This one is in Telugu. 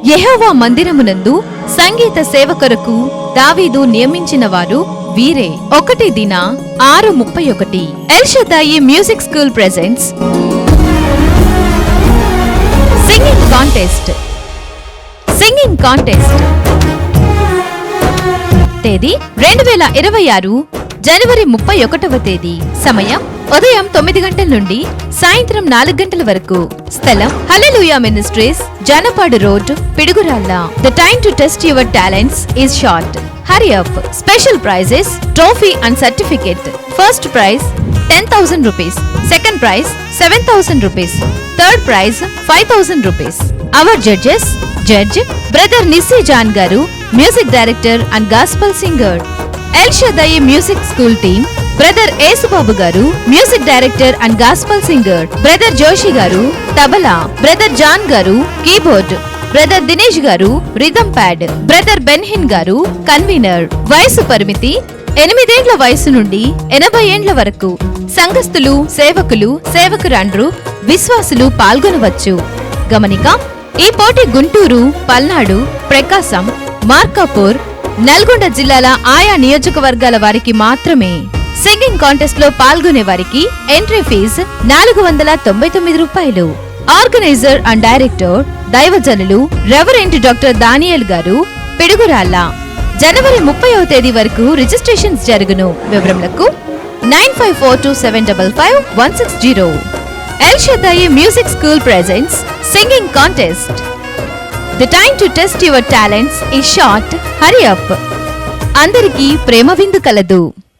యెహోవా మందిరమునందు సంగీత సేవ కొరకు దావీదు నియమించిన వారు వీరే. 1 దిన 6:31 El Shaddai music school presents singing contest. తేదీ 2026 జనవరి 31వ తేదీ. సమయం ఉదయం 9 గంటల నుండి సాయంత్రం 4 గంటల వరకు. స్థలం Hallelujah Ministries, Janapadu road, Piduguralla. The time to test your talents is short. Hurry up. Special prizes, trophy and certificate. First prize 10,000 rupees, second prize 7,000 rupees, third prize 5,000 rupees. Our judges: judge brother Nissi John గారు, music director and gospel singer. El Shaddai music school team: brother Yesubabu గారు, music director and gospel singer. Brother Joshi గారు తబలా, బ్రదర్ జాన్ గారు కీబోర్డ్, బ్రదర్ దినేష్ గారు రిథమ్ ప్యాడ్, బ్రదర్ బెన్హిన్ గారు కన్వీనర్. వయసు పరిమితి 8 ఏండ్ల వయసు నుండి 80 ఏండ్ల వరకు. సంఘస్థులు, సేవకులు, సేవకురాండ్రు, విశ్వాసులు పాల్గొనవచ్చు. గమనిక: ఈ పోటీ గుంటూరు, పల్నాడు, ప్రకాశం, మార్కాపూర్, నల్గొండ జిల్లాల ఆయా నియోజకవర్గాల వారికి మాత్రమే. సింగింగ్ కాంటెస్ట్ లో పాల్గొనే వారికి ఎంట్రీ ఫీజు 499 రూపాయలు. ఆర్గనైజర్ అండ్ డైరెక్టర్ దైవజనులు రెవరెంట్ డాక్టర్ దానియేల్ గారు, పిడుగురాళ్ళ. జనవరి 30వ తేదీ వరకు రిజిస్ట్రేషన్స్ జరుగును. వివరములకు 9542755160. El Shaddai music school presents singing contest. The time to test your talents is short. Hurry up. అందరికీ ప్రేమ విందు కలదు.